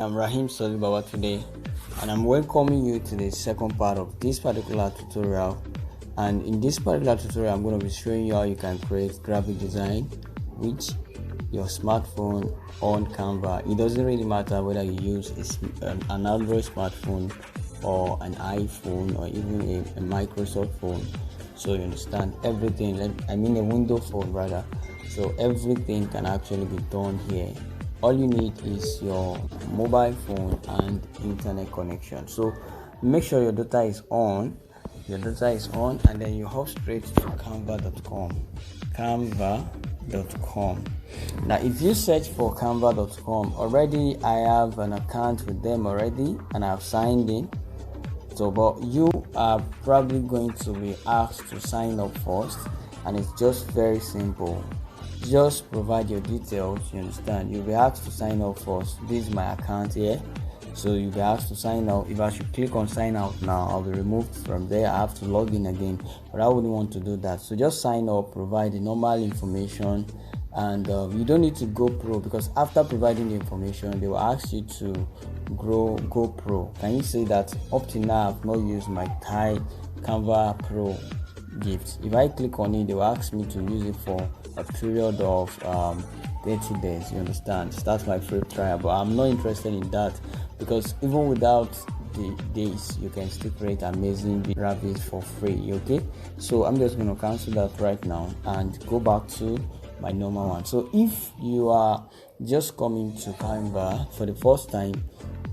I'm Rahim Solibawa today, and I'm welcoming you to the second part of this particular tutorial. And in this particular tutorial, I'm going to be showing you how you can create graphic design with your smartphone on Canva. It doesn't really matter whether you use an Android smartphone or an iPhone or even a Microsoft phone. So you understand everything. A Windows phone rather. So everything can actually be done here. All you need is your mobile phone and internet connection. So make sure your data is on, and then you hop straight to canva.com. Now if you search for canva.com, already I have an account with them already and I've signed in. So but you are probably going to be asked to sign up first, and it's just very simple. Just provide your details. You understand, you'll be asked to sign up first. This is my account here, so you'll be asked to sign out. If I should click on sign out now, I'll be removed from there. I have to log in again, but I wouldn't want to do that. So just sign up, provide the normal information, and you don't need to go pro, because after providing the information they will ask you to go pro. Can you say that up to now I've not used my Thai Canva Pro gift? If I click on it, they will ask me to use it for a period of 30 days. You understand? That's my free trial, but I'm not interested in that, because even without the days you can still create amazing graphics for free. Okay, so I'm just going to cancel that right now and go back to my normal one. So if you are just coming to Canva for the first time,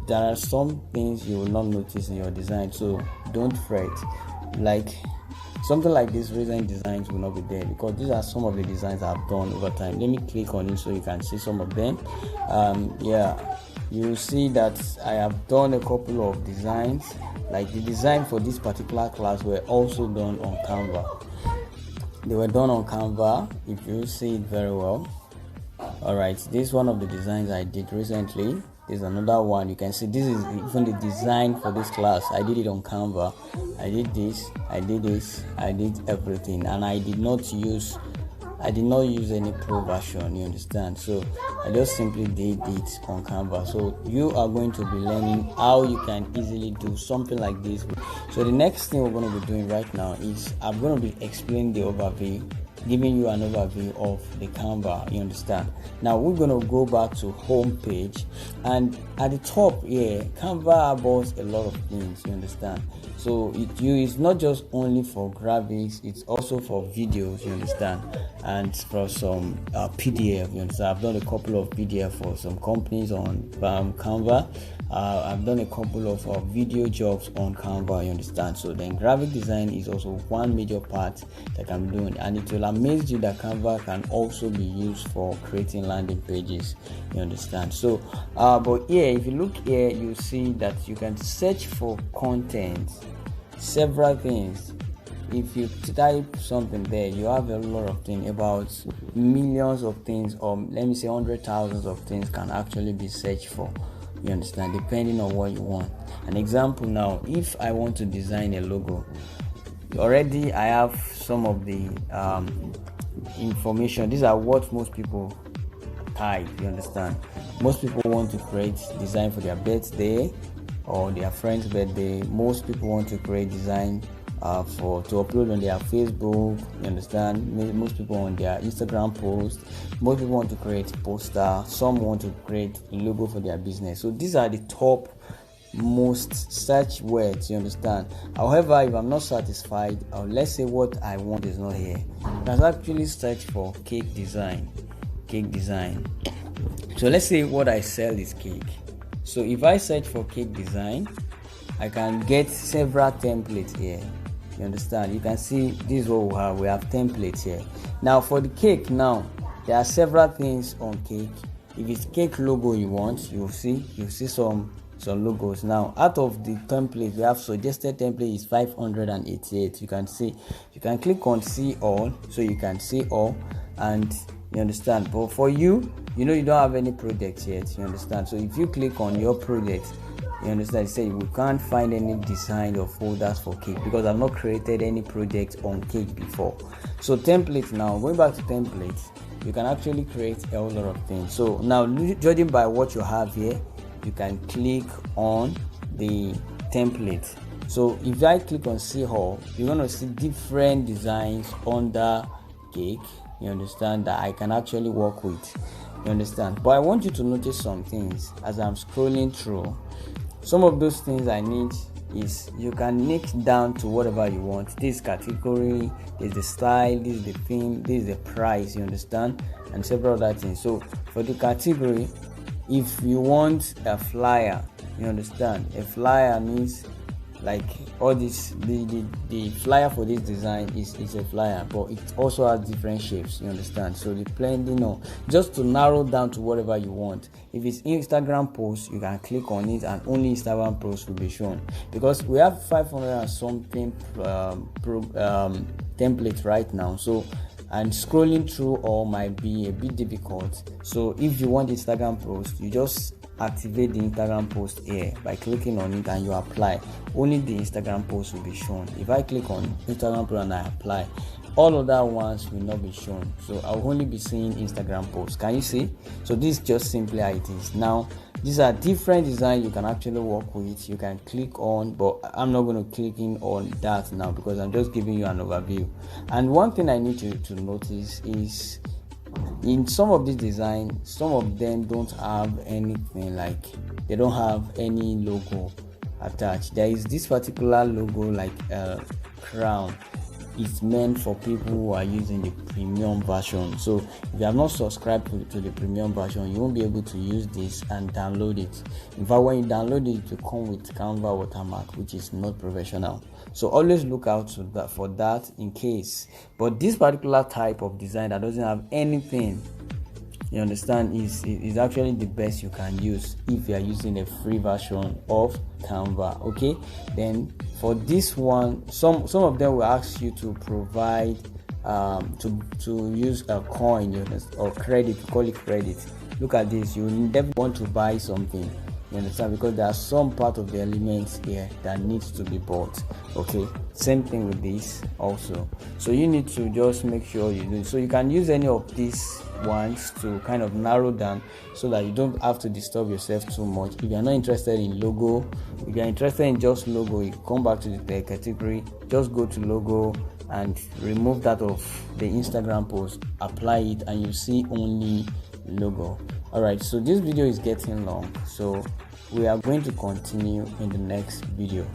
there are some things you will not notice in your design, so don't fret. Like something like this recent designs will not be there, because these are some of the designs I've done over time. Let me click on it so you can see some of them. You see that I have done a couple of designs. Like the design for this particular class were also done on Canva. They were done on Canva, if you see it very well. Alright, this is one of the designs I did recently. There's another one. You can see this is even the design for this class. I did it on Canva. I did this, I did everything, and I did not use any pro version. You understand? So I just simply did it on Canva. So you are going to be learning how you can easily do something like this. So the next thing we're going to be doing right now is I'm going to be explaining the overview, giving you an overview of the Canva. You understand? Now we're going to go back to home page, and at the top here, Canva has a lot of things. You understand? So it's not just only for graphics, it's also for videos. You understand? And for some PDF. You understand? I've done a couple of PDF for some companies on Canva. I've done a couple of video jobs on Canva. You understand? So then graphic design is also one major part that I'm doing, and it will amaze you that Canva can also be used for creating landing pages. You understand? So but here, if you look here, you see that you can search for content, several things. If you type something there, you have a lot of things, about millions of things, or let me say 100,000 of things can actually be searched for. You understand? Depending on what you want. An example now, if I want to design a logo, already I have some of the information. These are what most people type. You understand? Most people want to create design for their birthday or their friend's birthday. Most people want to create design to upload on their Facebook. You understand? Most people on their Instagram post. Most people want to create a poster. Some want to create a logo for their business. So these are the top most search words. You understand? However, if I'm not satisfied, or let's say what I want is not here, I can actually search for cake design. So let's say what I sell is cake. So if I search for cake design, I can get several templates here. You understand? You can see this is what we have. We have templates here. Now for the cake, now there are several things on cake. If it's cake logo you want, you'll see some logos. Now out of the template, we have suggested template is 588. You can see, you can click on see all, so you can see all, and you understand. But for you don't have any projects yet. You understand? So if you click on your project, you understand, say we can't find any design or folders for cake because I've not created any project on cake before. So templates, now going back to templates, you can actually create a whole lot of things. So now, judging by what you have here, you can click on the template. So if I click on see all, you're going to see different designs under cake, you understand, that I can actually work with, you understand. But I want you to notice some things as I'm scrolling through. Some of those things I need is you can nick down to whatever you want. This category, this is the style, this is the theme, this is the price, you understand, and several other things. So for the category, if you want a flyer, you understand, a flyer means like all this, the flyer for this design is a flyer, but it also has different shapes, you understand. So depending on, just to narrow down to whatever you want. If it's Instagram post, you can click on it and only Instagram post will be shown, because we have 500 and something templates right now. So and scrolling through all might be a bit difficult. So if you want Instagram post, you just activate the Instagram post here by clicking on it and you apply. Only the Instagram post will be shown. If I click on Instagram post and I apply, all other ones will not be shown. So I'll only be seeing Instagram posts. Can you see? So this is just simply how it is. Now these are different designs you can actually work with. You can click on, but I'm not going to click in on that now because I'm just giving you an overview. And one thing I need you to notice is, in some of these designs, some of them don't have anything, like they don't have any logo attached. There is this particular logo like a crown. It's meant for people who are using the premium version. So if you have not subscribed to the premium version, you won't be able to use this and download it. In fact, when you download it, it will come with Canva watermark, which is not professional. So always look out for that in case. But this particular type of design that doesn't have anything, you understand, is actually the best you can use if you are using a free version of Canva. Okay, then for this one, some of them will ask you to provide to use a coin or credit. Call it credit. Look at this. You never want to buy something, you understand, because there are some part of the elements here that needs to be bought. Okay, same thing with this also. So you need to just make sure you do. So you can use any of these ones to kind of narrow down so that you don't have to disturb yourself too much. If you're not interested in logo, if you're interested in just logo, you come back to the category, just go to logo and remove that of the Instagram post, apply it, and you see only logo. All right, so this video is getting long, so we are going to continue in the next video.